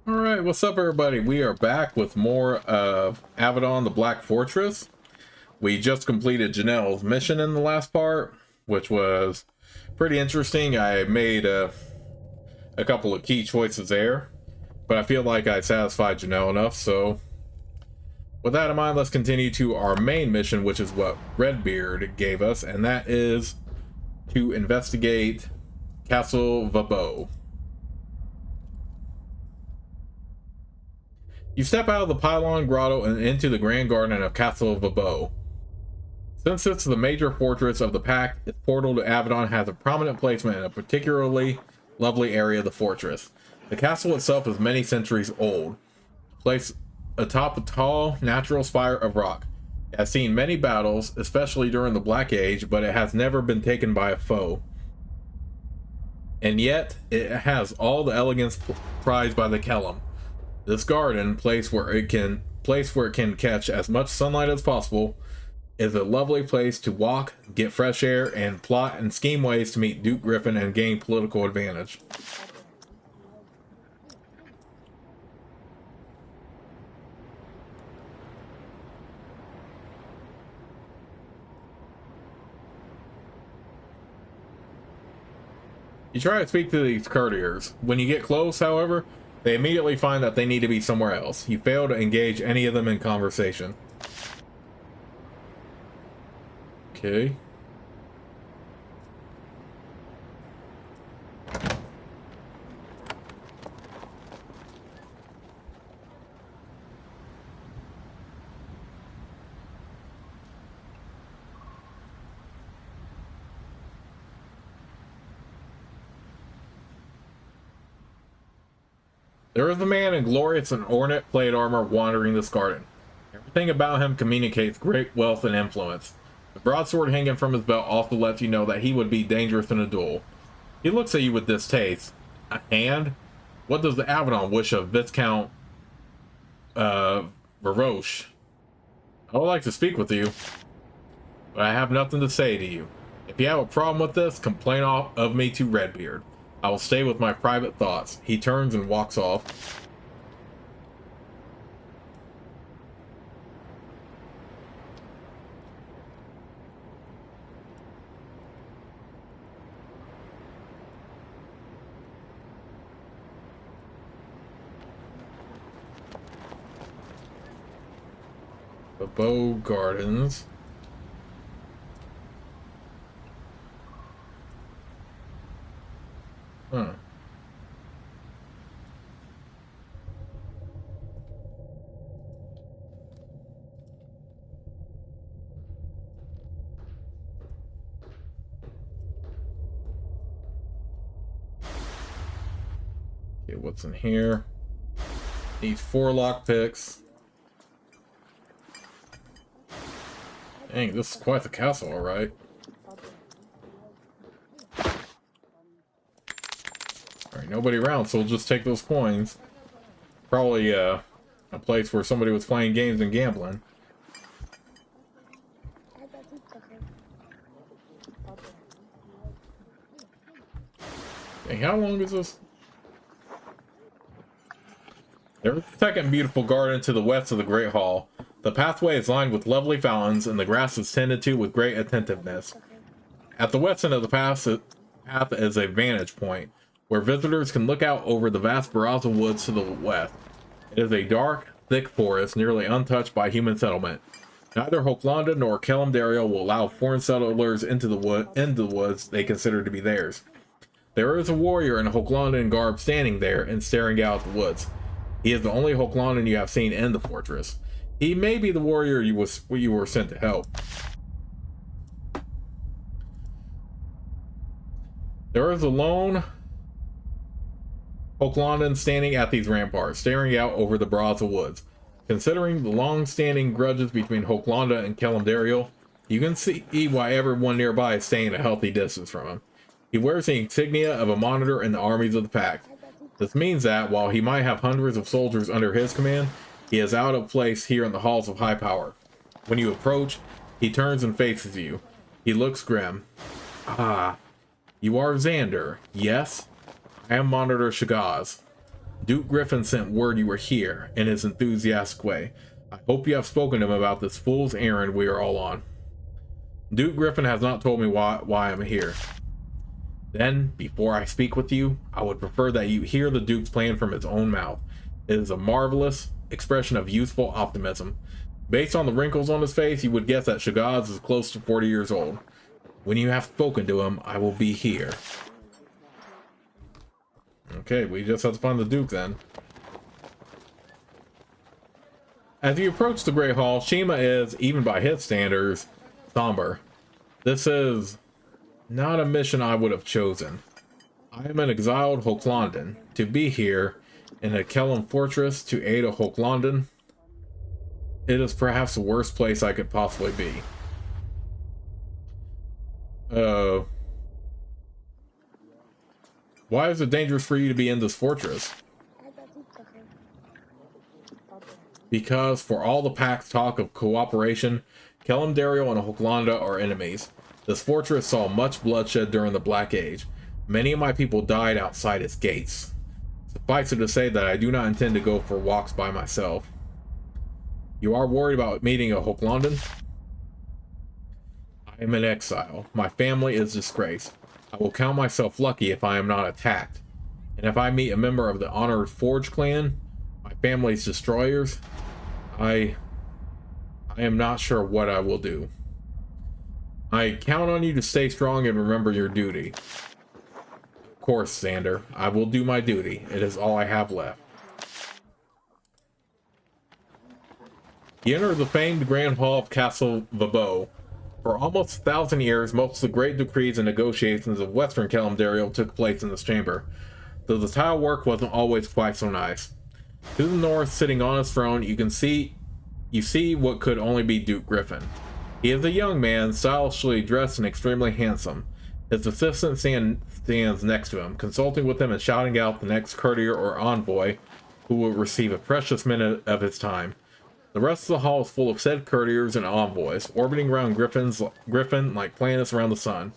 Alright, what's up everybody? We are back with more of Avadon, the Black Fortress. We just completed Janelle's mission in the last part, which was pretty interesting. I made a couple of key choices there, but I feel like I satisfied Janelle enough, so with that in mind, let's continue to our main mission, which is what Redbeard gave us, and that is to investigate Castle Vebeaux. You step out of the pylon grotto and into the grand garden of Castle Vebeaux. Since it's the major fortress of the pack, its portal to Avadon has a prominent placement in a particularly lovely area of the fortress. The castle itself is many centuries old, placed atop a tall, natural spire of rock. It has seen many battles, especially during the Black Age, but it has never been taken by a foe. And yet, it has all the elegance prized by the Kellum. This garden, place where it can catch as much sunlight as possible, is a lovely place to walk, get fresh air, and plot and scheme ways to meet Duke Griffin and gain political advantage. You try to speak to these courtiers. When you get close, however, they immediately find that they need to be somewhere else. You fail to engage any of them in conversation. Okay. There is a man in glorious and ornate plate armor wandering this garden. Everything about him communicates great wealth and influence. The broadsword hanging from his belt also lets you know that he would be dangerous in a duel. He looks at you with distaste. A hand? What does the Avadon wish of Viscount Vebeaux? I would like to speak with you, but I have nothing to say to you. If you have a problem with this, complain of me to Redbeard. I will stay with my private thoughts. He turns and walks off. Vebeaux Gardens. Huh. Okay, what's in here? Need 4 lockpicks. Dang, this is quite the castle, alright. Alright, nobody around, so we'll just take those coins. Probably a place where somebody was playing games and gambling. Dang, how long is this? There's a second beautiful garden to the west of the Great Hall. The pathway is lined with lovely fountains, and the grass is tended to with great attentiveness. At the west end of the path is a vantage point, where visitors can look out over the vast Barraza woods to the west. It is a dark, thick forest, nearly untouched by human settlement. Neither Hochlandet nor Kellamdario will allow foreign settlers into the woods they consider to be theirs. There is a warrior in Hochlandet garb standing there and staring out at the woods. He is the only Hochlandet you have seen in the fortress. He may be the warrior you were sent to help. There is a lone Hochlandet standing at these ramparts, staring out over the Barraza woods. Considering the long-standing grudges between Hochlandet and Kellamdario, you can see why everyone nearby is staying a healthy distance from him. He wears the insignia of a monitor in the armies of the pack. This means that, while he might have hundreds of soldiers under his command, he is out of place here in the halls of high power. When you approach, he turns and faces you. He looks grim. Ah, you are Xander, yes? I am Monitor Shagaz. Duke Griffin sent word you were here in his enthusiastic way. I hope you have spoken to him about this fool's errand we are all on. Duke Griffin has not told me why I'm here. Then, before I speak with you, I would prefer that you hear the Duke's plan from his own mouth. It is a marvelous expression of youthful optimism. Based on the wrinkles on his face, you would guess that Shagaz is close to 40 years old. When you have spoken to him, I will be here. Okay, we just have to find the Duke then. As you approach the Great Hall, Shima is, even by his standards, somber. This is not a mission I would have chosen. I am an exiled Hochlandan. To be here in a Kellum fortress to aid a Hochlandan, it is perhaps the worst place I could possibly be. Why is it dangerous for you to be in this fortress? Because for all the Pact's talk of cooperation, Kellum Daryl and Hochlanda are enemies. This fortress saw much bloodshed during the Black Age. Many of my people died outside its gates. Suffice it to say that I do not intend to go for walks by myself. You are worried about meeting a Hochlandan? I am in exile. My family is disgraced. I will count myself lucky if I am not attacked. And if I meet a member of the Honored Forge clan, my family's destroyers, I am not sure what I will do. I count on you to stay strong and remember your duty. Of course, Xander, I will do my duty. It is all I have left. You enter the famed Grand Hall of Castle Vebeaux. For almost 1,000 years, most of the great decrees and negotiations of Western Kalimdariel took place in this chamber, though the tile work wasn't always quite so nice. To the north, sitting on his throne, you see what could only be Duke Griffin. He is a young man, stylishly dressed and extremely handsome. His assistant stands next to him, consulting with him and shouting out the next courtier or envoy who will receive a precious minute of his time. The rest of the hall is full of said courtiers and envoys, orbiting around Griffin like planets around the sun,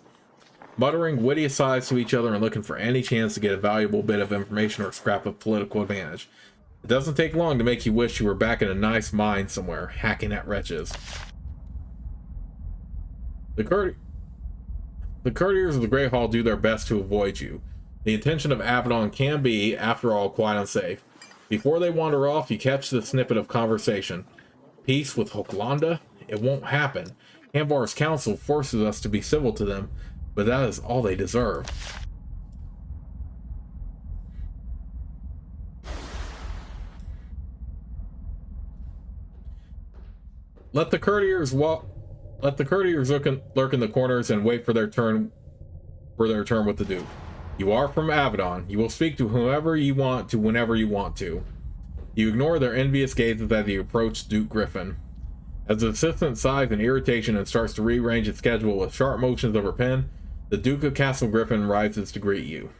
muttering witty asides to each other and looking for any chance to get a valuable bit of information or scrap of political advantage. It doesn't take long to make you wish you were back in a nice mine somewhere, hacking at wretches. The courtiers of the Great Hall do their best to avoid you. The intention of Avadon can be, after all, quite unsafe. Before they wander off, you catch the snippet of conversation. Peace with Hochlanda? It won't happen. Hamvar's council forces us to be civil to them, but that is all they deserve. Let the courtiers lurk in the corners and wait for their turn with the Duke. You are from Avadon. You will speak to whomever you want to whenever you want to. You ignore their envious gazes as you approach Duke Griffin. As the assistant sighs in irritation and starts to rearrange his schedule with sharp motions of her pen, the Duke of Castle Griffin rises to greet you.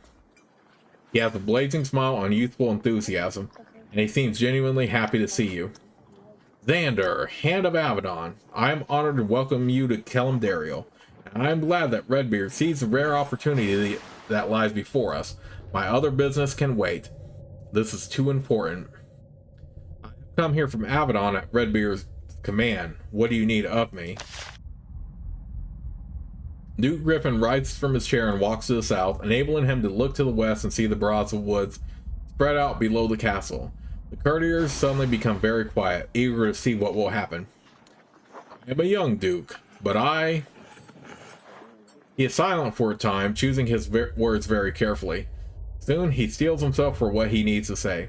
He has a blazing smile and youthful enthusiasm, and he seems genuinely happy to see you. Xander, Hand of Avadon, I am honored to welcome you to Kalimdariel, and I am glad that Redbeard sees the rare opportunity that lies before us. My other business can wait. This is too important. I have come here from Avadon at Redbeard's command. What do you need of me? Duke Griffin rises from his chair and walks to the south, enabling him to look to the west and see the broads of woods spread out below the castle. The courtiers suddenly become very quiet, eager to see what will happen. I am a young duke, but He is silent for a time, choosing his words very carefully. Soon he steels himself for what he needs to say.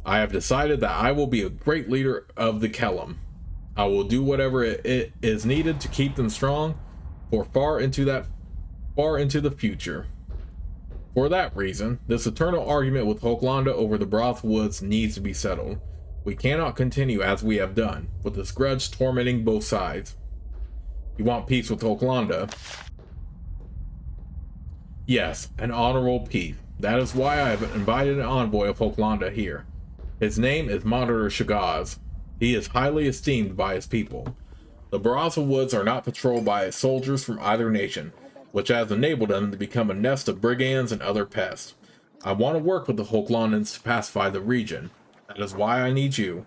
I have decided that I will be a great leader of the Kellum. I will do whatever it is needed to keep them strong for far into the future. For that reason, this eternal argument with Hochlanda over the Broth Woods needs to be settled. We cannot continue as we have done, with this grudge tormenting both sides. You want peace with Hochlanda? Yes, an honorable peace. That is why I have invited an envoy of Hochlanda here. His name is Monitor Shagaz. He is highly esteemed by his people. The Baraza Woods are not patrolled by soldiers from either nation, which has enabled them to become a nest of brigands and other pests. I want to work with the Hulklandans to pacify the region. That is why I need you.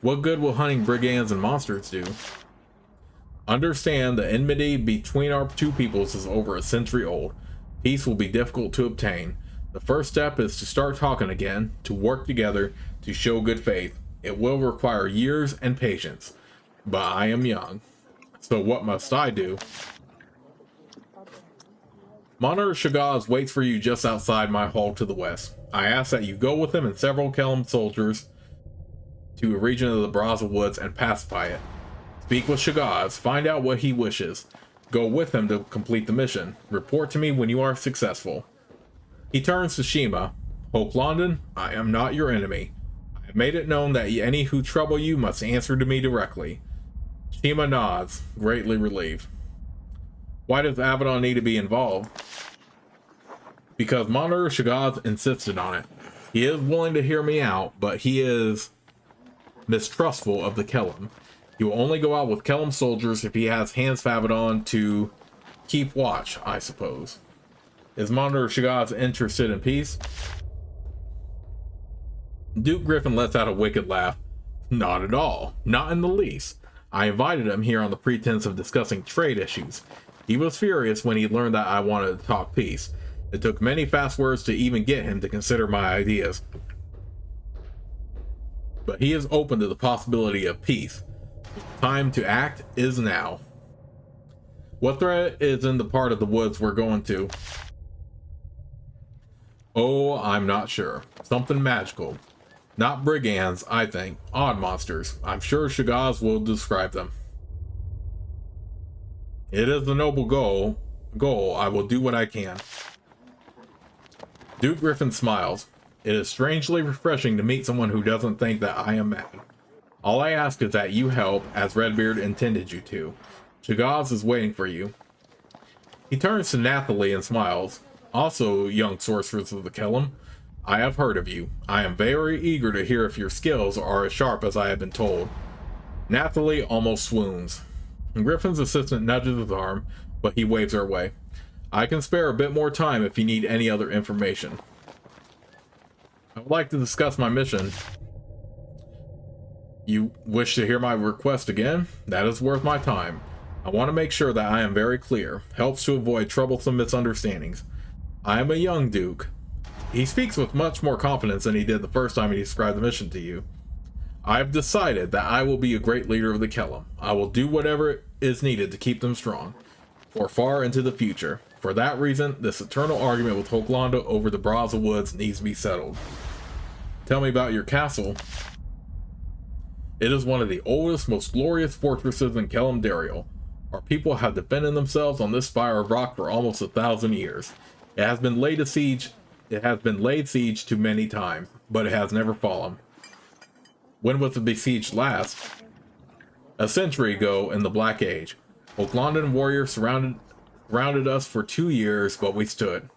What good will hunting brigands and monsters do? Understand the enmity between our two peoples is over a century old. Peace will be difficult to obtain. The first step is to start talking again, to work together, to show good faith. It will require years and patience, but I am young. So what must I do? Monarch Shagaz waits for you just outside my hall to the west. I ask that you go with him and several Kelm soldiers to a region of the Braza Woods and pacify it. Speak with Shagaz, find out what he wishes. Go with him to complete the mission. Report to me when you are successful. He turns to Shima. Hope London, I am not your enemy. I have made it known that any who trouble you must answer to me directly. Shima nods, greatly relieved. Why does Avadon need to be involved? Because Monarch Shagaz insisted on it. He is willing to hear me out, but he is mistrustful of the Kelm. He will only go out with Kelm soldiers if he has Hans Avadon to keep watch, I suppose. Is Monarch Shagaz interested in peace? Duke Griffin lets out a wicked laugh. Not at all. Not in the least. I invited him here on the pretense of discussing trade issues. He was furious when he learned that I wanted to talk peace. It took many fast words to even get him to consider my ideas. But he is open to the possibility of peace. Time to act is now. What threat is in the part of the woods we're going to? Oh, I'm not sure. Something magical. Not brigands, I think. Odd monsters. I'm sure Shagaz will describe them. It is a noble goal. I will do what I can. Duke Griffin smiles. It is strangely refreshing to meet someone who doesn't think that I am mad. All I ask is that you help, as Redbeard intended you to. Shagaz is waiting for you. He turns to Nathalie and smiles. Also, young sorcerers of the Kelm, I have heard of you. I am very eager to hear if your skills are as sharp as I have been told. Nathalie almost swoons. Griffin's assistant nudges his arm, but he waves her away. I can spare a bit more time if you need any other information. I would like to discuss my mission. You wish to hear my request again? That is worth my time. I want to make sure that I am very clear. Helps to avoid troublesome misunderstandings. I am a young duke. He speaks with much more confidence than he did the first time he described the mission to you. I have decided that I will be a great leader of the Kelm. I will do whatever is needed to keep them strong, for far into the future. For that reason, this eternal argument with Hulklanda over the Braza Woods needs to be settled. Tell me about your castle. It is one of the oldest, most glorious fortresses in Kelm Dariel. Our people have defended themselves on this spire of rock for almost 1,000 years. It has been laid siege to many times, but it has never fallen. When was the besieged last? A century ago in the Black Age. Hulklandan warriors surrounded us for 2 years, but we stood.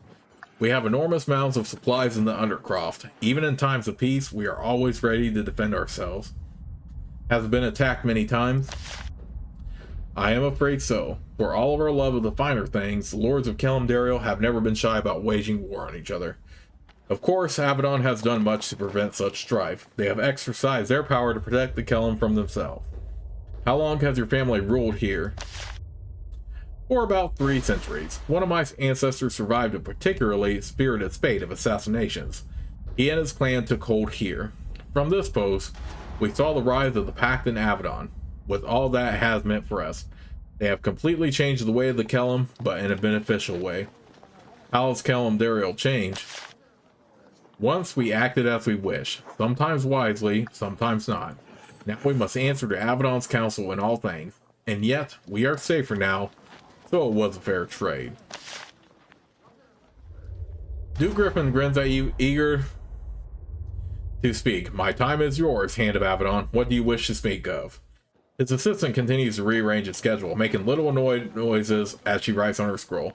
We have enormous mounds of supplies in the Undercroft. Even in times of peace, we are always ready to defend ourselves. Has it been attacked many times? I am afraid so. For all of our love of the finer things, the lords of Kelm Dariel have never been shy about waging war on each other. Of course, Avadon has done much to prevent such strife. They have exercised their power to protect the Kelm from themselves. How long has your family ruled here? For about 3 centuries. One of my ancestors survived a particularly spirited spate of assassinations. He and his clan took hold here. From this post, we saw the rise of the Pact in Avadon, with all that it has meant for us. They have completely changed the way of the Kelm, but in a beneficial way. How has Kelm Dariel changed? Once we acted as we wish, sometimes wisely, sometimes not. Now we must answer to Avadon's counsel in all things, and yet we are safer now, so it was a fair trade. Duke Griffin grins at you, eager to speak. My time is yours, Hand of Avadon. What do you wish to speak of? His assistant continues to rearrange his schedule, making little annoyed noises as she writes on her scroll.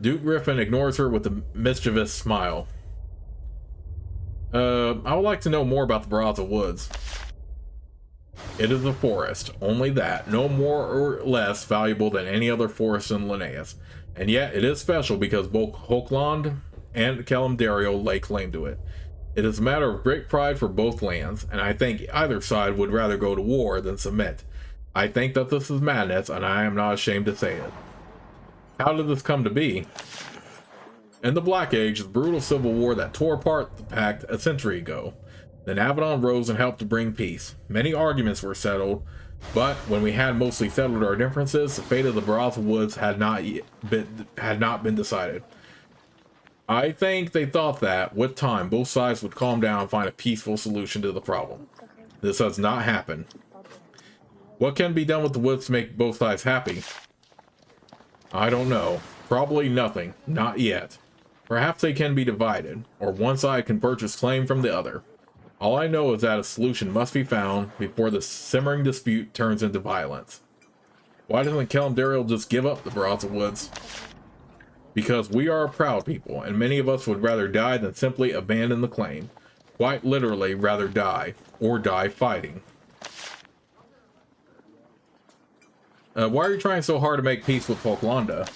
Duke Griffin ignores her with a mischievous smile. I would like to know more about the Braza Woods. It is a forest, only that, no more or less valuable than any other forest in Linnaeus. And yet it is special because both Hulkland and Kalimdario lay claim to it. It is a matter of great pride for both lands, and I think either side would rather go to war than submit. I think that this is madness, and I am not ashamed to say it. How did this come to be? In the Black Age, the brutal civil war that tore apart the Pact a century ago. Then Avadon rose and helped to bring peace. Many arguments were settled, but when we had mostly settled our differences, the fate of the Brothel Woods had not been decided. I think they thought that, with time, both sides would calm down and find a peaceful solution to the problem. This has not happened. What can be done with the woods to make both sides happy? I don't know. Probably nothing. Not yet. Perhaps they can be divided, or one side can purchase claim from the other. All I know is that a solution must be found before the simmering dispute turns into violence. Why doesn't Kalimdario just give up the Brothel Woods? Because we are a proud people, and many of us would rather die than simply abandon the claim. Quite literally, rather die, or die fighting. Why are you trying so hard to make peace with Folklanda?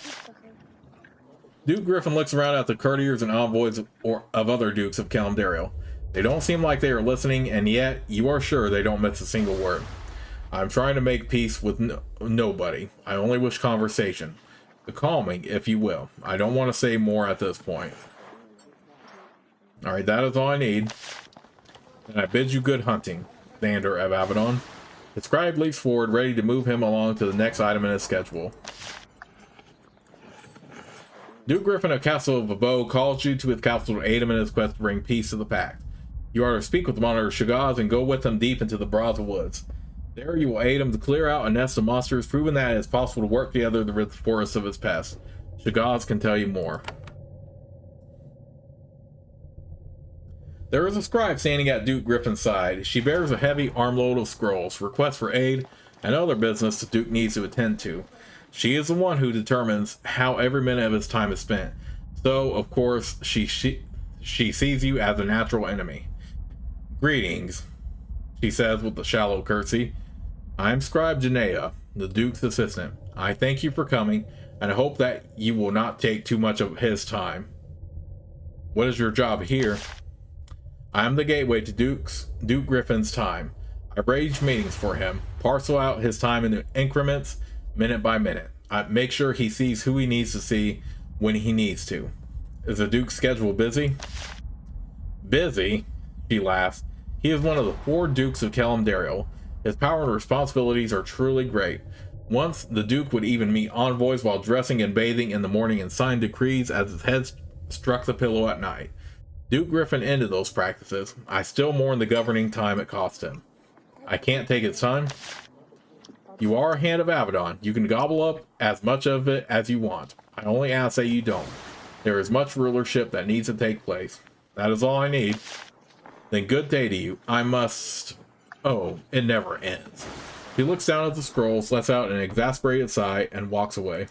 Duke Griffin looks around at the courtiers and envoys of other dukes of Kalimdario. They don't seem like they are listening, and yet you are sure they don't miss a single word. I'm trying to make peace with nobody. I only wish conversation. The calming, if you will. I don't want to say more at this point. Alright, that is all I need. And I bid you good hunting, Thander of Avadon. The scribe leaps forward, ready to move him along to the next item in his schedule. Duke Griffin of Castle of Vebeaux calls you to his castle to aid him in his quest to bring peace to the Pact. You are to speak with Monitor Shagaz and go with him deep into the Brothel Woods. There you will aid him to clear out a nest of monsters, proving that it is possible to work together to rid the forest of its pests. Shagaz can tell you more. There is a scribe standing at Duke Griffin's side. She bears a heavy armload of scrolls, requests for aid, and other business the Duke needs to attend to. She is the one who determines how every minute of his time is spent. So, of course, she sees you as a natural enemy. Greetings, she says with a shallow curtsy. I am Scribe Janaea, the Duke's assistant. I thank you for coming, and I hope that you will not take too much of his time. What is your job here? I am the gateway to Duke Griffin's time. I arrange meetings for him, parcel out his time into increments, minute by minute. I make sure he sees who he needs to see when he needs to. Is the Duke's schedule busy? Busy? She laughs. He is one of the 4 Dukes of Kalimdario. His power and responsibilities are truly great. Once, the Duke would even meet envoys while dressing and bathing in the morning and sign decrees as his head struck the pillow at night. Duke Griffin ended those practices. I still mourn the governing time it cost him. I can't take his time. You are a hand of Avadon. You can gobble up as much of it as you want. I only ask that you don't. There is much rulership that needs to take place. That is all I need. Then good day to you. I must... Oh, it never ends. He looks down at the scrolls, lets out an exasperated sigh, and walks away.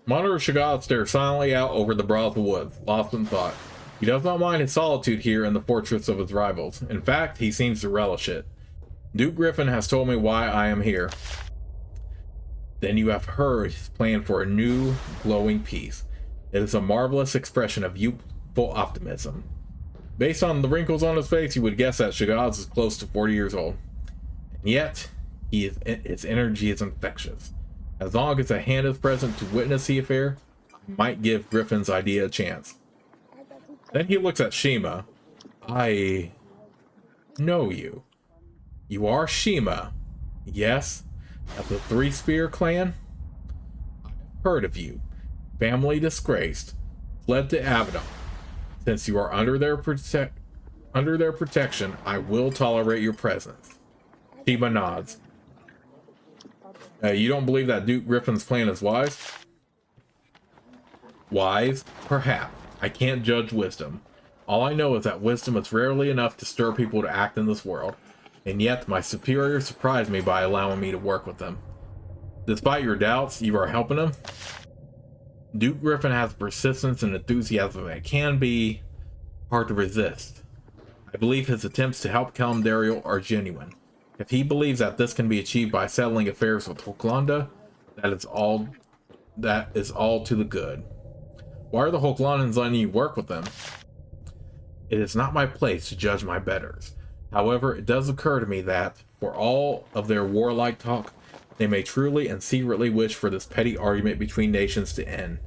Monitor Shagad stares silently out over the Brothel Woods, lost in thought. He does not mind his solitude here in the fortress of his rivals. In fact, he seems to relish it. Duke Griffin has told me why I am here. Then you have heard his plan for a new, glowing peace. It is a marvelous expression of youthful optimism. Based on the wrinkles on his face, you would guess that Shagaz is close to 40 years old. And yet, his energy is infectious. As long as a hand is present to witness the affair, I might give Griffin's idea a chance. Then he looks at Shima. I know you. You are Shima. Yes? Of the Three Spear clan? I've heard of you. Family disgraced. Fled to Avadon. Since you are under their protection, I will tolerate your presence. Shima nods. You don't believe that Duke Griffin's plan is wise? Wise? Perhaps. I can't judge wisdom. All I know is that wisdom is rarely enough to stir people to act in this world. And yet, my superiors surprised me by allowing me to work with them. Despite your doubts, you are helping them? Duke Griffin has persistence and enthusiasm that can be hard to resist. I believe his attempts to help Kalimdariel are genuine. If he believes that this can be achieved by settling affairs with Hoklanda, that is all to the good. Why are the Hoklandans letting you work with them? It is not my place to judge my betters. However, it does occur to me that, for all of their warlike talk, they may truly and secretly wish for this petty argument between nations to end.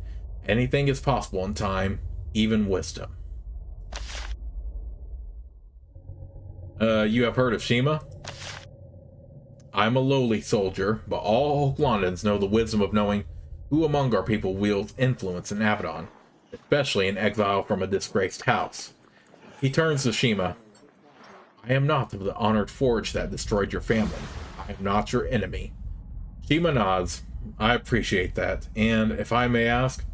Anything is possible in time, even wisdom. You have heard of Shima? I'm a lowly soldier, but all Hoklandans know the wisdom of knowing who among our people wields influence in Avadon, especially in exile from a disgraced house. He turns to Shima. I am not of the honored forge that destroyed your family. I am not your enemy. Shima nods. I appreciate that. And if I may ask,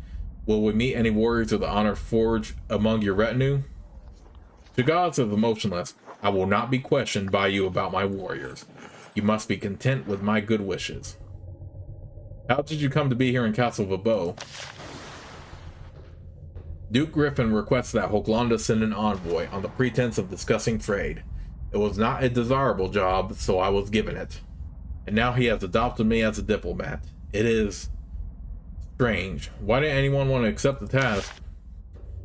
will we meet any warriors of the honored forge among your retinue? To gods of the motionless, I will not be questioned by you about my warriors. You must be content with my good wishes. How did you come to be here in Castle Vebeaux? Duke Griffin requests that Hoklanda send an envoy on the pretense of discussing trade. It was not a desirable job, so I was given it. And now he has adopted me as a diplomat. It is strange. Why didn't anyone want to accept the task?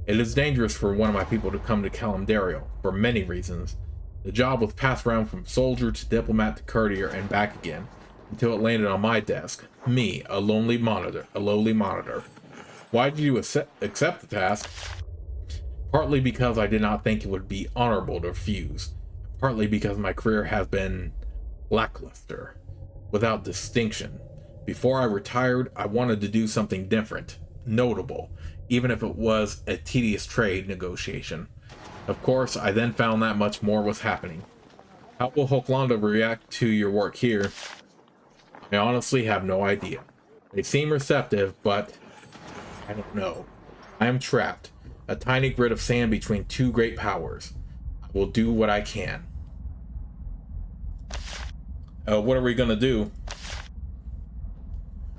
It is dangerous for one of my people to come to Kalimdariel, for many reasons. The job was passed around from soldier to diplomat to courtier and back again, until it landed on my desk. Me, a lowly monitor. Why did you accept the task? Partly because I did not think it would be honorable to refuse. Partly because my career has been lackluster, without distinction. Before I retired, I wanted to do something different, notable, even if it was a tedious trade negotiation. Of course, I then found that much more was happening. How will Hoklanda react to your work here? I honestly have no idea. They seem receptive, but I don't know. I am trapped, a tiny grid of sand between two great powers. I will do what I can. What are we gonna do?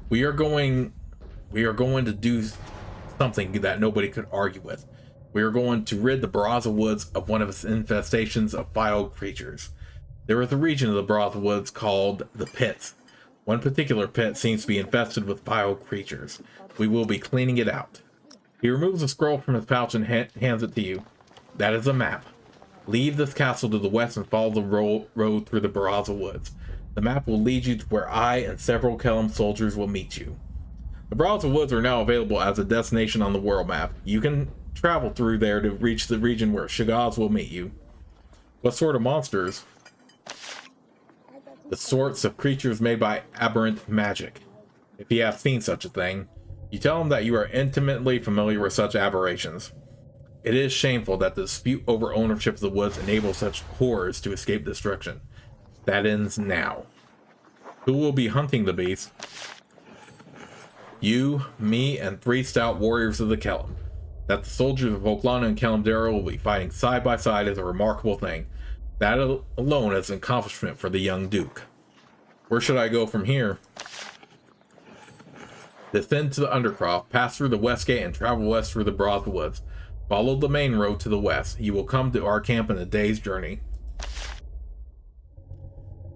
We are going to do something that nobody could argue with. We are going to rid the Baraza Woods of one of its infestations of vile creatures. There is a region of the Baraza Woods called the Pits. One particular pit seems to be infested with vile creatures. We will be cleaning it out. He removes a scroll from his pouch and hands it to you. That is a map. Leave this castle to the west and follow the road through the Baraza Woods. The map will lead you to where I and several Kelim soldiers will meet you. The Baraza Woods are now available as a destination on the world map. You can travel through there to reach the region where Shagaz will meet you. What sort of monsters? The sorts of creatures made by aberrant magic. If you have seen such a thing, you tell him that you are intimately familiar with such aberrations. It is shameful that the dispute over ownership of the woods enables such horrors to escape destruction. That ends now. Who will be hunting the beast? You, me, and 3 stout warriors of the Kelim. That the soldiers of Hoklanda and Kalimdariel will be fighting side by side is a remarkable thing. That alone is an accomplishment for the young Duke. Where should I go from here? Descend to the Undercroft, pass through the West Gate, and travel west through the Baraza Woods. Follow the main road to the west. You will come to our camp in a day's journey.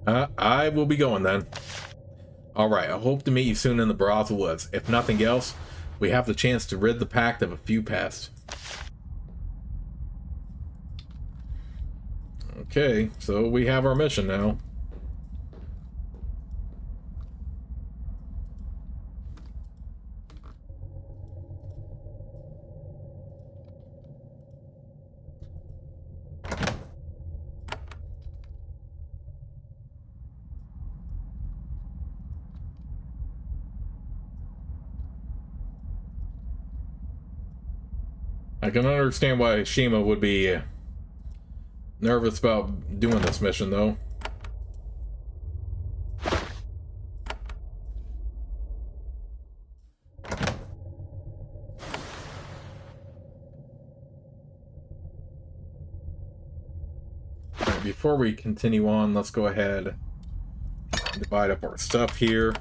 I will be going then. Alright, I hope to meet you soon in the Baraza Woods. If nothing else, we have the chance to rid the pact of a few pests. Okay, so we have our mission now. I can understand why Shima would be nervous about doing this mission, though. Right, before we continue on, let's go ahead and divide up our stuff here.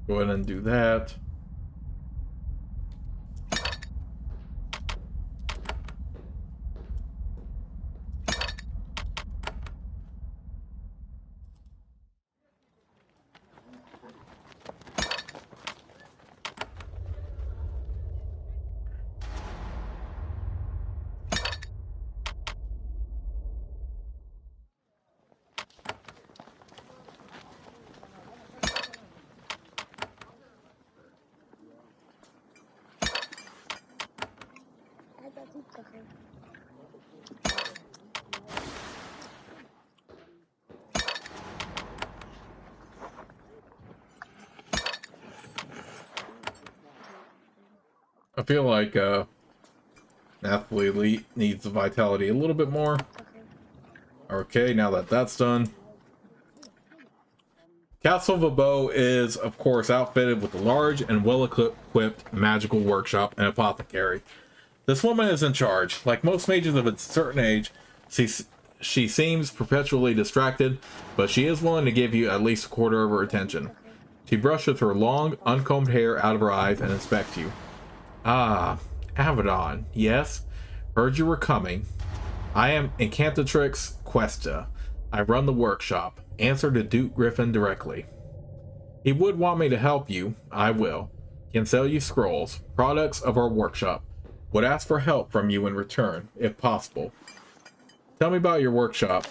Go ahead and do that. I feel like Athlete Elite needs the vitality a little bit more. Okay, now that that's done. Castle Vebeaux is, of course, outfitted with a large and well-equipped magical workshop and apothecary. This woman is in charge. Like most mages of a certain age, she seems perpetually distracted, but she is willing to give you at least a quarter of her attention. She brushes her long, uncombed hair out of her eyes and inspects you. Ah, Avadon, yes? Heard you were coming. I am Incantatrix Questa. I run the workshop. Answer to Duke Griffin directly. He would want me to help you. I will. Can sell you scrolls, products of our workshop. Would ask for help from you in return, if possible. Tell me about your workshop.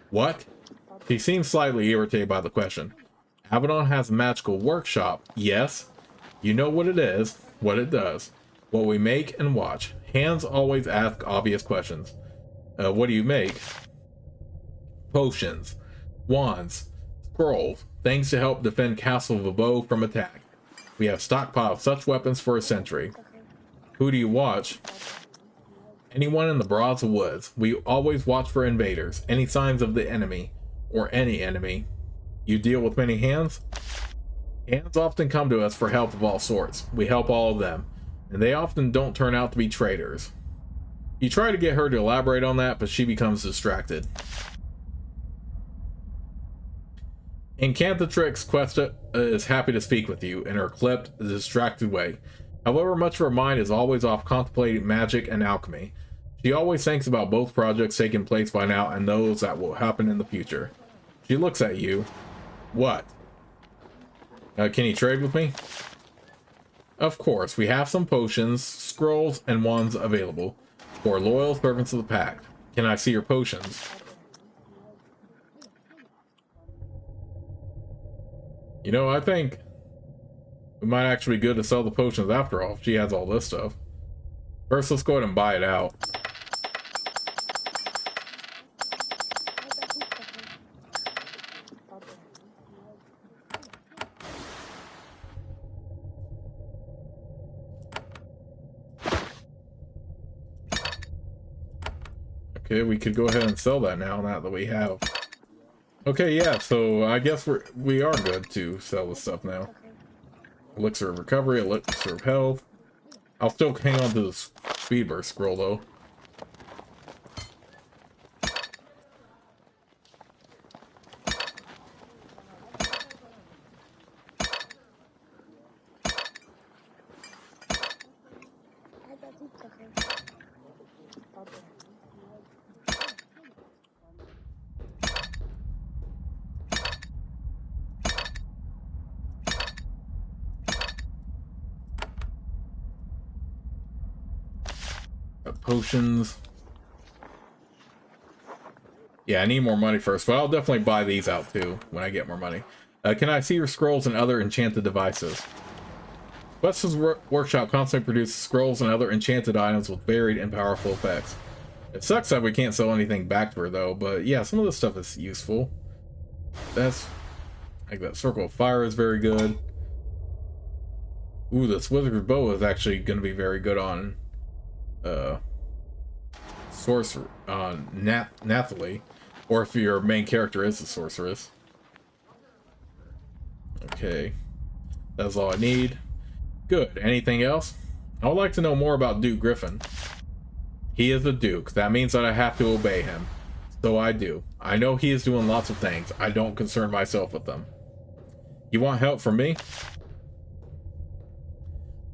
What? He seems slightly irritated by the question. Avadon has a magical workshop, yes. You know what it is, what it does, what we make and watch. Hands always ask obvious questions. What do you make? Potions, wands, scrolls, things to help defend Castle Vebeaux from attack. We have stockpiled such weapons for a century. Who do you watch? Anyone in the Broads of Woods. We always watch for invaders, any signs of the enemy, or any enemy. You deal with many hands? Hands often come to us for help of all sorts. We help all of them, and they often don't turn out to be traitors. You try to get her to elaborate on that, but she becomes distracted. Incantatrix Questa is happy to speak with you in her clipped, distracted way. However, much of her mind is always off contemplating magic and alchemy. She always thinks about both projects taking place by now and those that will happen in the future. She looks at you. What? Can you trade with me? Of course, we have some potions, scrolls, and wands available for loyal servants of the pact. Can I see your potions? You know, I think it might actually be good to sell the potions after all, if she has all this stuff. First, let's go ahead and buy it out. Okay, we could go ahead and sell that now that we have. Okay, yeah, so I guess we are good to sell this stuff now. Elixir of recovery, elixir of health. I'll still hang on to the speed burst scroll though. Potions. Yeah, I need more money first, but I'll definitely buy these out too when I get more money. Can I see your scrolls and other enchanted devices? Questa's workshop constantly produces scrolls and other enchanted items with varied and powerful effects. It sucks that we can't sell anything back to her though, but yeah, some of this stuff is useful. That's like that Circle of Fire is very good. Ooh, this Wizard's Bow is actually going to be very good on sorcerer on Nathalie, or if your main character is a sorceress. Okay, that's all I need. Good. Anything else? I would like to know more about Duke Griffin. He is a duke. That means that I have to obey him. So I do. I know he is doing lots of things. I don't concern myself with them. You want help from me?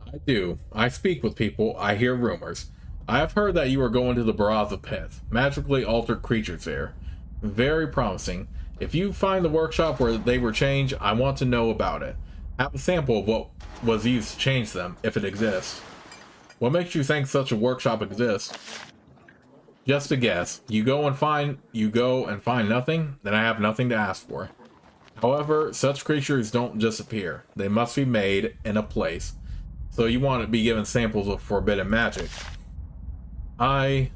I do. I speak with people. I hear rumors. I have heard that you are going to the Baraza Pit. Magically altered creatures there. Very promising. If you find the workshop where they were changed, I want to know about it. Have a sample of what was used to change them, if it exists. What makes you think such a workshop exists? Just a guess. You go and find nothing, then I have nothing to ask for. However, such creatures don't disappear. They must be made in a place. So you want to be given samples of forbidden magic. For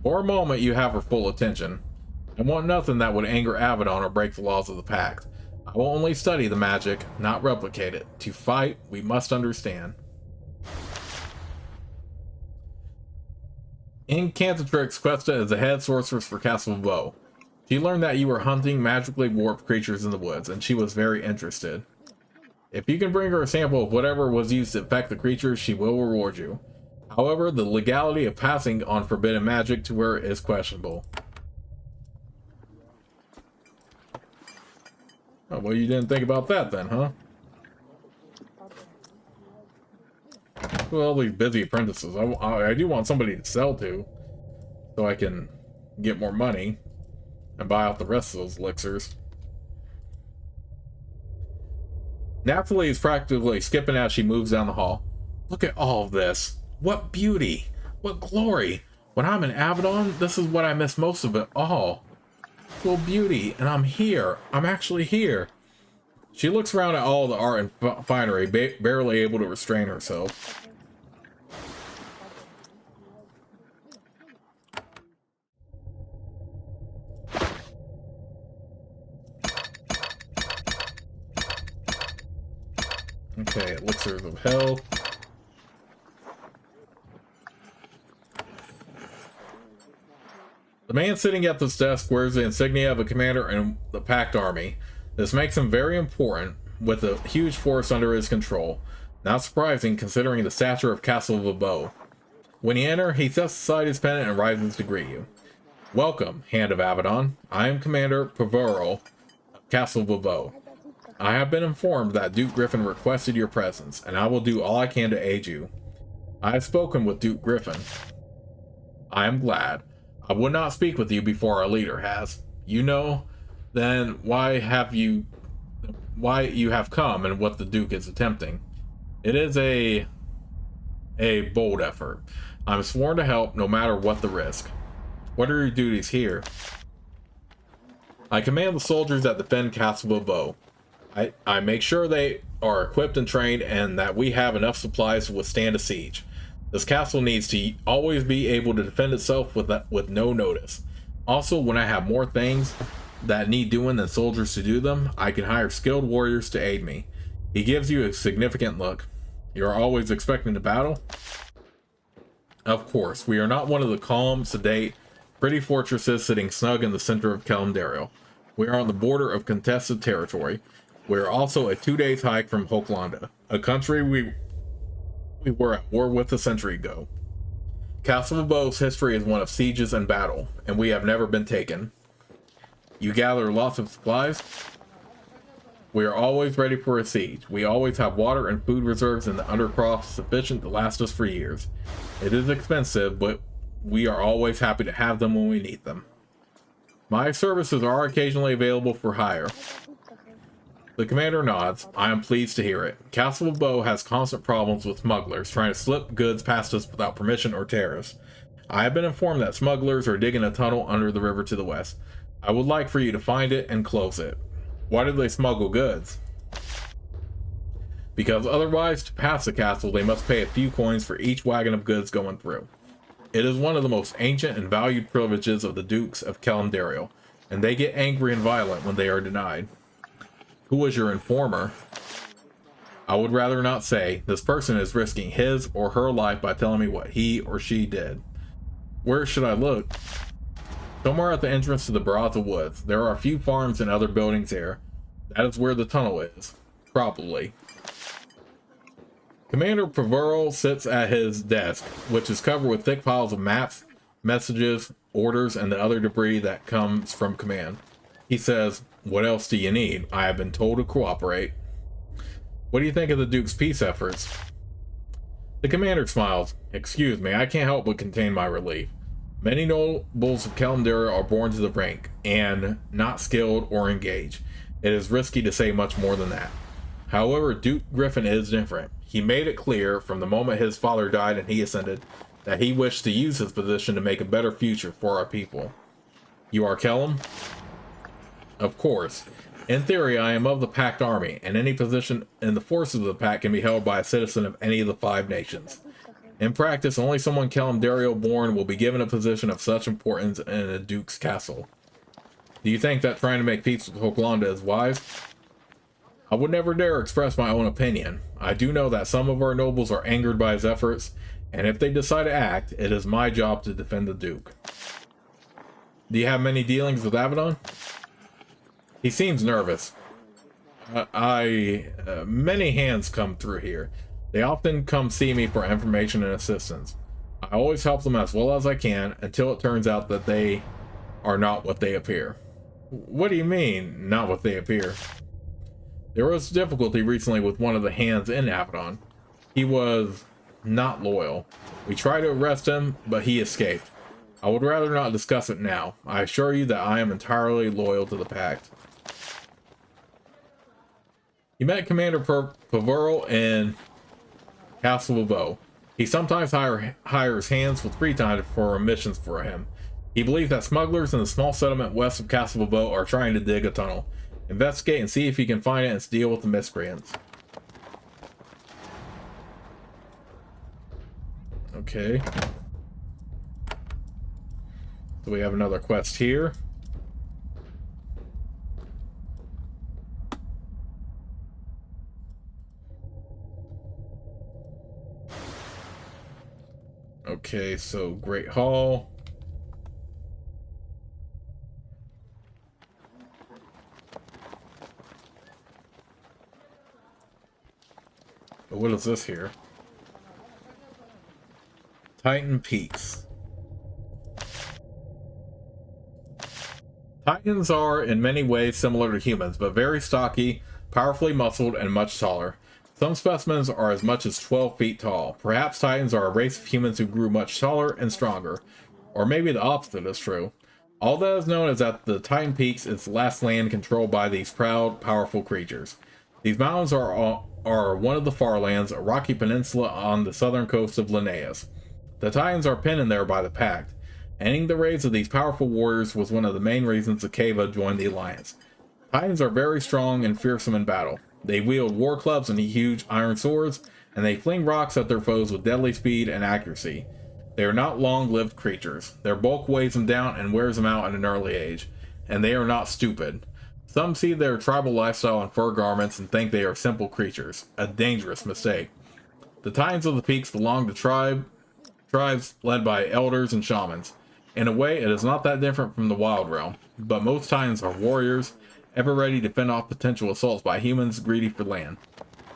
a moment, you have her full attention. I want nothing that would anger Avadon or break the laws of the Pact. I will only study the magic, not replicate it. To fight, we must understand. Incantatrix Questa is the head sorceress for Castle Vebeaux. She learned that you were hunting magically warped creatures in the woods, and she was very interested. If you can bring her a sample of whatever was used to affect the creatures, she will reward you. However, the legality of passing on forbidden magic to her is questionable. Oh, well, you didn't think about that then, huh? Well, all these busy apprentices. I do want somebody to sell to, so I can get more money and buy out the rest of those elixirs. Nathalie is practically skipping as she moves down the hall. Look at all of this. What beauty. What glory. When I'm in Avadon, this is what I miss most of it all. Actual beauty, and I'm here. I'm actually here. She looks around at all the art and finery, barely able to restrain herself. Okay, elixirs of health. The man sitting at this desk wears the insignia of a commander in the Pact Army. This makes him very important, with a huge force under his control. Not surprising considering the stature of Castle Vebeaux. When you enter, he sets aside his pen and rises to greet you. Welcome, Hand of Avadon. I am Commander Vebeaux of Castle Vebeaux. I have been informed that Duke Griffin requested your presence, and I will do all I can to aid you. I have spoken with Duke Griffin. I am glad. I would not speak with you before our leader has. You know, then why you have come and what the Duke is attempting. It is a bold effort. I'm sworn to help no matter what the risk. What are your duties here? I command the soldiers that defend Castle Vebeaux. I make sure they are equipped and trained and that we have enough supplies to withstand a siege. This castle needs to always be able to defend itself with no notice. Also, when I have more things that need doing than soldiers to do them, I can hire skilled warriors to aid me. He gives you a significant look. You're always expecting to battle? Of course, we are not one of the calm, sedate, pretty fortresses sitting snug in the center of Kalimdariel. We are on the border of contested territory. We are also a 2 days hike from Hoklanda, a country we were at war with a century ago. Castle Vebeau's history is one of sieges and battle, and we have never been taken. You gather lots of supplies? We are always ready for a siege. We always have water and food reserves in the undercroft sufficient to last us for years. It is expensive, but we are always happy to have them when we need them. My services are occasionally available for hire. The commander nods. I am pleased to hear it. Castle Vebeaux has constant problems with smugglers trying to slip goods past us without permission or tariffs. I have been informed that smugglers are digging a tunnel under the river to the west. I would like for you to find it and close it. Why do they smuggle goods? Because otherwise, to pass the castle, they must pay a few coins for each wagon of goods going through. It is one of the most ancient and valued privileges of the Dukes of Kalimdariel, and they get angry and violent when they are denied. Who was your informer? I would rather not say. This person is risking his or her life by telling me what he or she did. Where should I look? Somewhere at the entrance to the Baraza Woods. There are a few farms and other buildings there. That is where the tunnel is. Probably. Commander Vebeaux sits at his desk, which is covered with thick piles of maps, messages, orders, and the other debris that comes from command. He says, "What else do you need? I have been told to cooperate." What do you think of the Duke's peace efforts? The commander smiles. "Excuse me, I can't help but contain my relief. Many nobles of Kalimdor are born to the rank, and not skilled or engaged. It is risky to say much more than that. However, Duke Griffin is different. He made it clear from the moment his father died and he ascended that he wished to use his position to make a better future for our people." "You are Kellum?" "Of course. In theory, I am of the Pact Army, and any position in the forces of the Pact can be held by a citizen of any of the 5 nations. In practice, only someone Kalimdario born will be given a position of such importance in a Duke's castle. Do you think that trying to make peace with Hoglanda is wise?" "I would never dare express my own opinion. I do know that some of our nobles are angered by his efforts, and if they decide to act, it is my job to defend the Duke." "Do you have many dealings with Avadon?" He seems nervous. Many hands come through here. They often come see me for information and assistance. I always help them as well as I can until it turns out that they are not what they appear." "What do you mean, not what they appear?" "There was difficulty recently with one of the hands in Avadon. He was not loyal. We tried to arrest him, but he escaped. I would rather not discuss it now. I assure you that I am entirely loyal to the Pact." You met Commander Paverl in Castle Vebeaux. He sometimes hires hands with free time for missions for him. He believes that smugglers in the small settlement west of Castle Vebeaux are trying to dig a tunnel. Investigate and see if you can find it and deal with the miscreants. Okay. So we have another quest here. Okay, so Great Hall. But what is this here? Titan Peaks. Titans are in many ways similar to humans, but very stocky, powerfully muscled, and much taller. Some specimens are as much as 12 feet tall. Perhaps Titans are a race of humans who grew much taller and stronger. Or maybe the opposite is true. All that is known is that the Titan Peaks is the last land controlled by these proud, powerful creatures. These mountains are one of the Far Lands, a rocky peninsula on the southern coast of Linnaeus. The Titans are pinned in there by the Pact. Ending the raids of these powerful warriors was one of the main reasons Akeva joined the Alliance. Titans are very strong and fearsome in battle. They wield war clubs and huge iron swords, and they fling rocks at their foes with deadly speed and accuracy. They are not long-lived creatures. Their bulk weighs them down and wears them out at an early age, and they are not stupid. Some see their tribal lifestyle in fur garments and think they are simple creatures. A dangerous mistake. The Titans of the Peaks belong to tribes led by elders and shamans. In a way, it is not that different from the Wild Realm, but most Titans are warriors, ever ready to fend off potential assaults by humans greedy for land.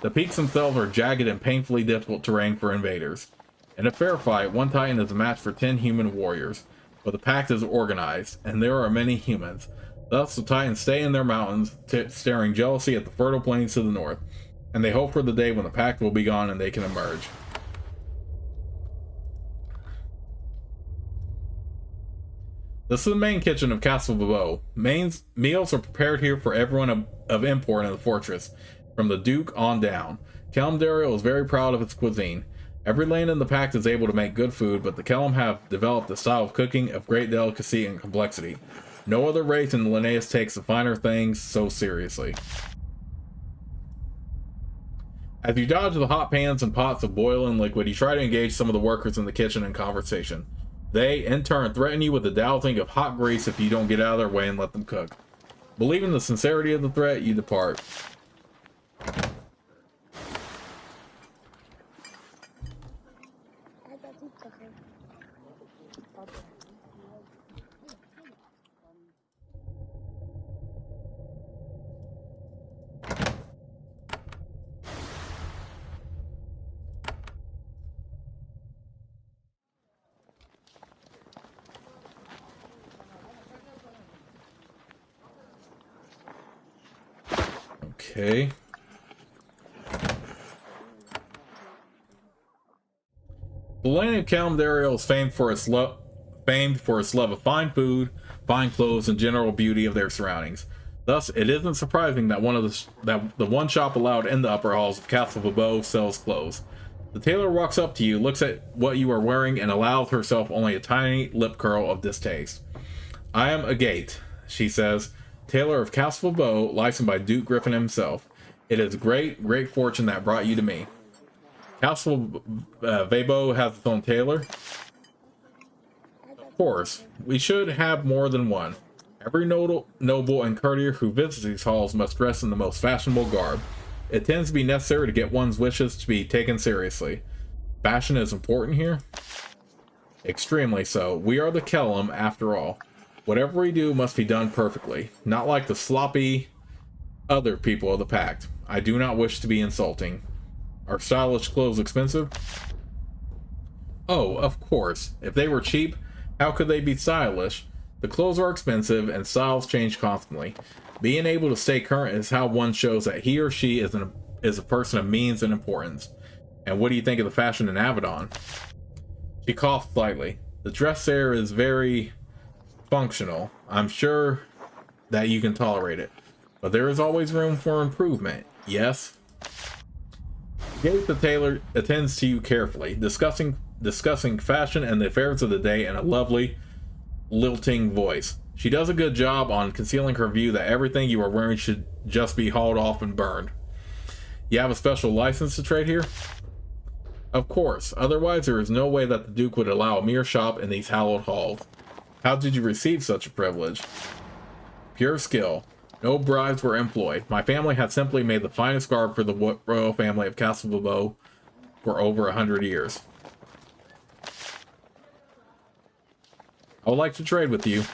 The peaks themselves are jagged and painfully difficult terrain for invaders. In a fair fight, one Titan is a match for 10 human warriors, but the Pact is organized, and there are many humans. Thus, the Titans stay in their mountains, staring jealousy at the fertile plains to the north, and they hope for the day when the Pact will be gone and they can emerge. This is the main kitchen of Castle Vebeaux. Meals are prepared here for everyone of import in the fortress, from the Duke on down. Kalimdario is very proud of its cuisine. Every land in the Pact is able to make good food, but the Kelm have developed a style of cooking of great delicacy and complexity. No other race in Linnaeus takes the finer things so seriously. As you dodge the hot pans and pots of boiling liquid, you try to engage some of the workers in the kitchen in conversation. They, in turn, threaten you with the dousing of hot grease if you don't get out of their way and let them cook. Believing the sincerity of the threat, you depart. Okay. The land of Calendario is famed for its love of fine food, fine clothes, and general beauty of their surroundings. Thus, it isn't surprising that the one shop allowed in the upper halls of Castle Vebeaux sells clothes. The tailor walks up to you, looks at what you are wearing, and allows herself only a tiny lip curl of distaste. "I am Agate," she says, "tailor of Castle Vebeaux, licensed by Duke Griffin himself. It is great fortune that brought you to me." Castle Vebeaux has its own tailor? Of course, we should have more than one. Every noble and courtier who visits these halls must dress in the most fashionable garb. It tends to be necessary to get one's wishes to be taken seriously. Fashion is important here? Extremely so. We are the Kellum, after all. Whatever we do must be done perfectly, not like the sloppy other people of the Pact. I do not wish to be insulting. Are stylish clothes expensive? Oh, of course. If they were cheap, how could they be stylish? The clothes are expensive and styles change constantly. Being able to stay current is how one shows that he or she is a person of means and importance. And what do you think of the fashion in Avadon? She coughed slightly. The dress there is very functional. I'm sure that you can tolerate it. But there is always room for improvement. Yes? Gate the tailor attends to you carefully, discussing fashion and the affairs of the day in a lovely, lilting voice. She does a good job on concealing her view that everything you are wearing should just be hauled off and burned. You have a special license to trade here? Of course, otherwise there is no way that the Duke would allow a mere shop in these hallowed halls. How did you receive such a privilege? Pure skill. No bribes were employed. My family had simply made the finest garb for the royal family of Castle Vebeaux for over 100 years. I would like to trade with you.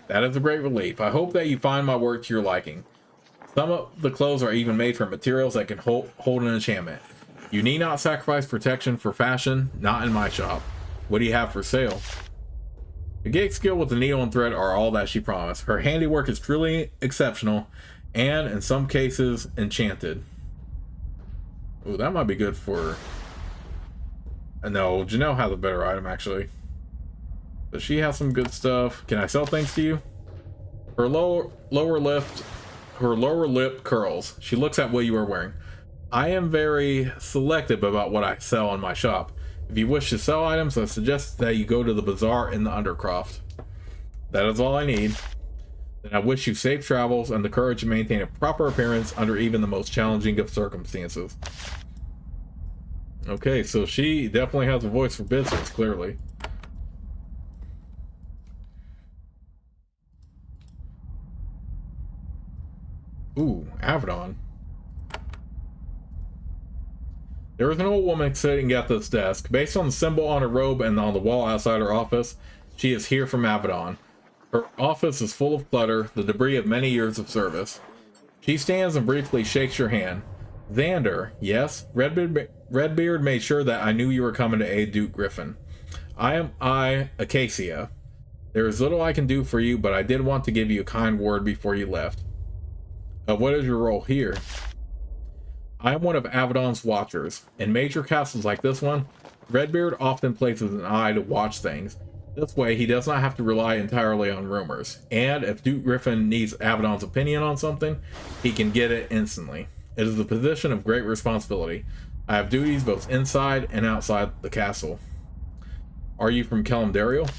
That is a great relief. I hope that you find my work to your liking. Some of the clothes are even made from materials that can hold an enchantment. You need not sacrifice protection for fashion, not in my shop. What do you have for sale? The gig skill with the needle and thread are all that she promised. Her handiwork is truly exceptional, and in some cases, enchanted. Ooh, that might be good for... No, Janelle has a better item, actually. But she has some good stuff. Can I sell things to you? Her lower lip curls. She looks at what you are wearing. I am very selective about what I sell in my shop. If you wish to sell items, I suggest that you go to the bazaar in the Undercroft. That is all I need. Then I wish you safe travels and the courage to maintain a proper appearance under even the most challenging of circumstances. Okay, so she definitely has a voice for business, clearly. Ooh, Avadon. There is an old woman sitting at this desk. Based on the symbol on her robe and on the wall outside her office, she is here from Avadon. Her office is full of clutter, the debris of many years of service. She stands and briefly shakes your hand. Xander, yes? Redbeard made sure that I knew you were coming to aid Duke Griffin. Acacia. There is little I can do for you, but I did want to give you a kind word before you left. What is your role here? I am one of Avadon's watchers. In major castles like this one, Redbeard often places an eye to watch things. This way, he does not have to rely entirely on rumors. And if Duke Griffin needs Avadon's opinion on something, he can get it instantly. It is a position of great responsibility. I have duties both inside and outside the castle. Are you from Calendario?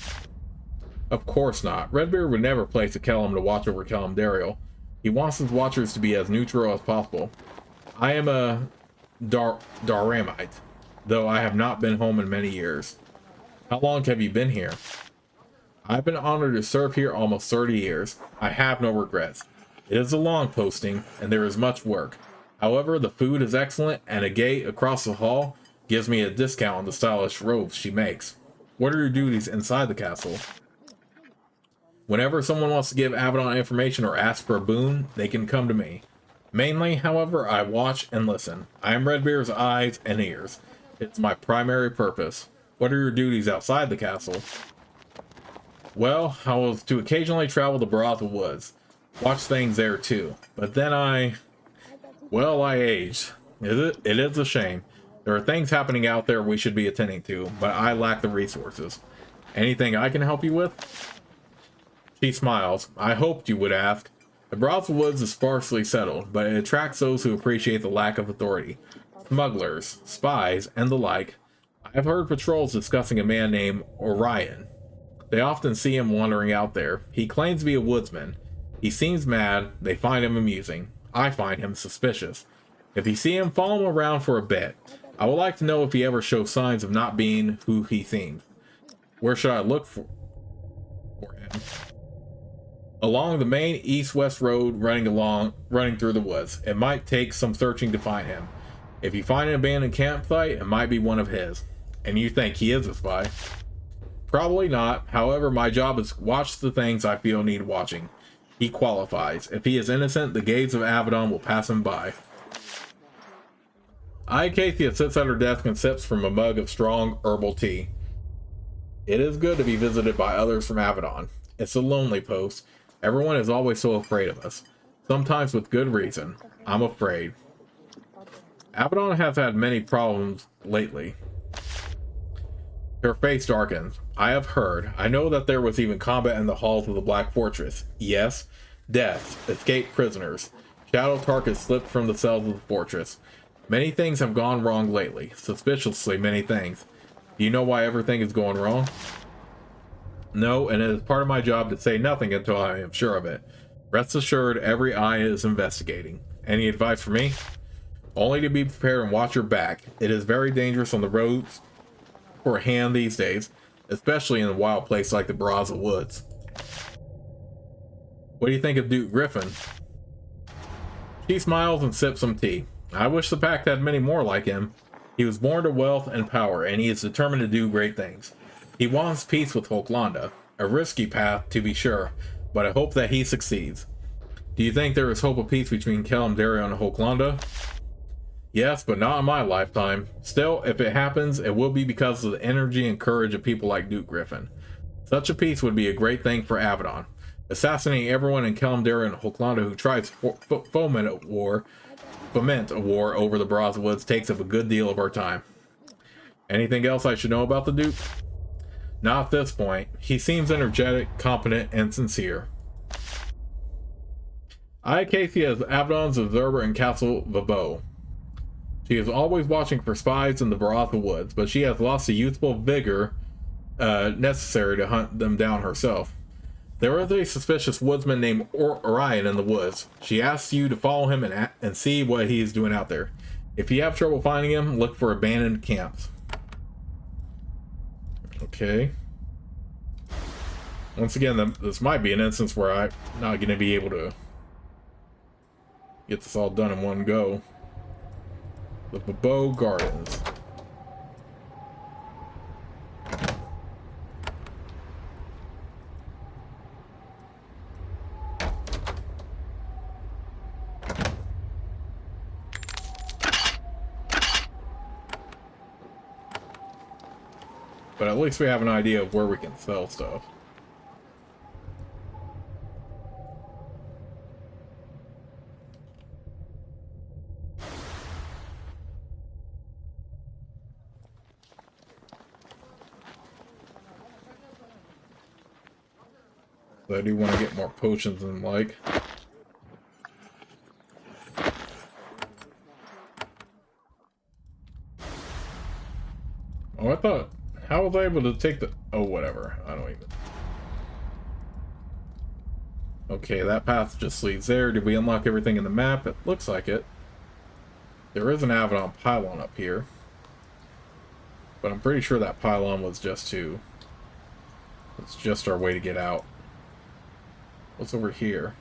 Of course not. Redbeard would never place a Kellum to watch over Calendario. He wants his watchers to be as neutral as possible. I am a Daramite, though I have not been home in many years. How long have you been here? I've been honored to serve here almost 30 years. I have no regrets. It is a long posting, and there is much work. However, the food is excellent, and a gate across the hall gives me a discount on the stylish robes she makes. What are your duties inside the castle? Whenever someone wants to give Avadon information or ask for a boon, they can come to me. Mainly, however, I watch and listen. I am Redbeard's eyes and ears. It's my primary purpose. What are your duties outside the castle? Well, I was to occasionally travel the Baratha Woods. Watch things there too. But then I Well, I aged. It is a shame. There are things happening out there we should be attending to, but I lack the resources. Anything I can help you with? She smiles. I hoped you would ask. The Brothel Woods is sparsely settled, but it attracts those who appreciate the lack of authority. Smugglers, spies, and the like. I have heard patrols discussing a man named Orion. They often see him wandering out there. He claims to be a woodsman. He seems mad. They find him amusing. I find him suspicious. If you see him, follow him around for a bit. I would like to know if he ever shows signs of not being who he seems. Where should I look for him? Along the main east-west road running through the woods. It might take some searching to find him. If you find an abandoned campsite, it might be one of his. And you think he is a spy? Probably not. However, my job is to watch the things I feel need watching. He qualifies. If he is innocent, the gaze of Avadon will pass him by. Acacia sits at her desk and sips from a mug of strong herbal tea. It is good to be visited by others from Avadon. It's a lonely post. Everyone is always so afraid of us. Sometimes with good reason. I'm afraid. Avadon has had many problems lately. Her face darkens. I have heard. I know that there was even combat in the halls of the Black Fortress. Yes, deaths, escaped prisoners. Shadow Tark has slipped from the cells of the fortress. Many things have gone wrong lately. Suspiciously many things. Do you know why everything is going wrong? No, and it is part of my job to say nothing until I am sure of it. Rest assured, every eye is investigating. Any advice for me? Only to be prepared and watch your back. It is very dangerous on the roads for a hand these days, especially in a wild place like the Vebeaux Woods. What do you think of Duke Griffin? She smiles and sips some tea. I wish the pact had many more like him. He was born to wealth and power, and he is determined to do great things. He wants peace with Hoklanda. A risky path, to be sure, but I hope that he succeeds. Do you think there is hope of peace between Kalimdarion and Hoklanda? Yes, but not in my lifetime. Still, if it happens, it will be because of the energy and courage of people like Duke Griffin. Such a peace would be a great thing for Avadon. Assassinating everyone in Kalimdarion and Hoklanda who tries to foment a war over the Vebeaux Woods takes up a good deal of our time. Anything else I should know about the Duke? Not at this point. He seems energetic, competent, and sincere. Acacia is Avadon's observer in Castle Vebeaux. She is always watching for spies in the Vebeaux Woods, but she has lost the youthful vigor necessary to hunt them down herself. There is a suspicious woodsman named Orion in the woods. She asks you to follow him and see what he is doing out there. If you have trouble finding him, look for abandoned camps. Okay. Once again, this might be an instance where I'm not going to be able to get this all done in one go. The Vebeaux Gardens. But at least we have an idea of where we can sell stuff. So I do want to get more potions and like. Oh, I thought... How was I able to take the... Oh, whatever. I don't even... Okay, that path just leads there. Did we unlock everything in the map? It looks like it. There is an Avadon pylon up here. But I'm pretty sure that pylon was just to... It's just our way to get out. What's over here?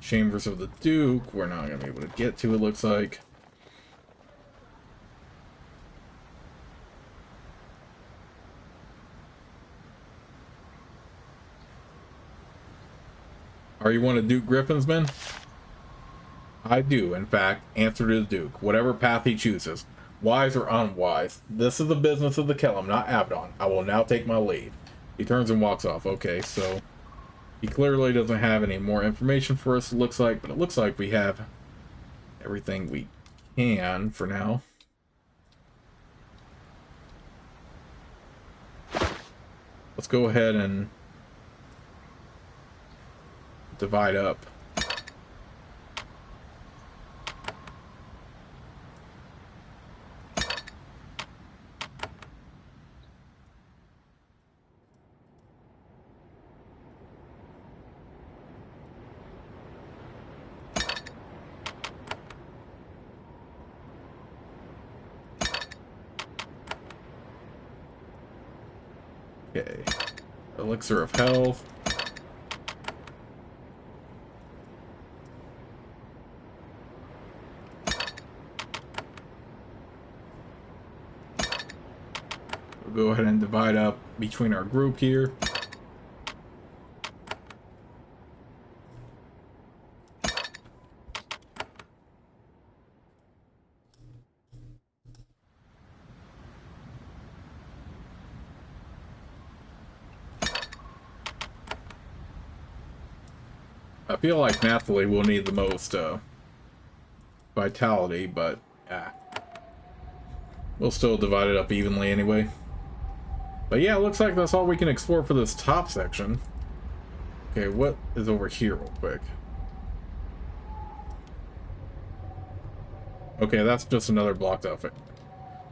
Chambers of the Duke. We're not going to be able to get to, it looks like. Are you one of Duke Griffin's men? I do, in fact, answer to the Duke, whatever path he chooses, wise or unwise. This is the business of the Kellum, not Avadon. I will now take my leave. He turns and walks off. Okay, so he clearly doesn't have any more information for us, it looks like, but it looks like we have everything we can for now. Let's go ahead and divide up. Okay, elixir of health. We'll go ahead and divide up between our group here. I feel like Nathalie will need the most vitality, but we'll still divide it up evenly anyway. But yeah, it looks like that's all we can explore for this top section. Okay, what is over here real quick? Okay, that's just another blocked off.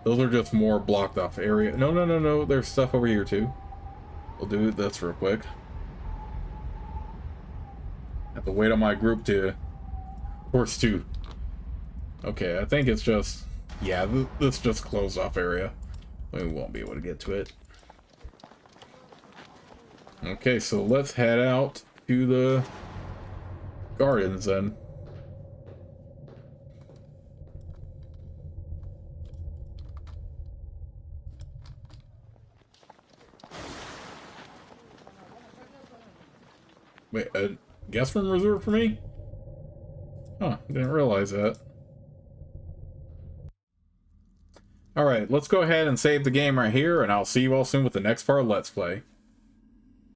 Those are just more blocked off area. No, no, no, no. There's stuff over here too. We'll do this real quick. Have to wait on my group to force two. Okay, I think it's just, yeah, this just closed off area. We won't be able to get to it. Okay, so let's head out to the gardens then. Wait, a guest room reserved for me? Huh, didn't realize that. Alright, let's go ahead and save the game right here, and I'll see you all soon with the next part of Let's Play.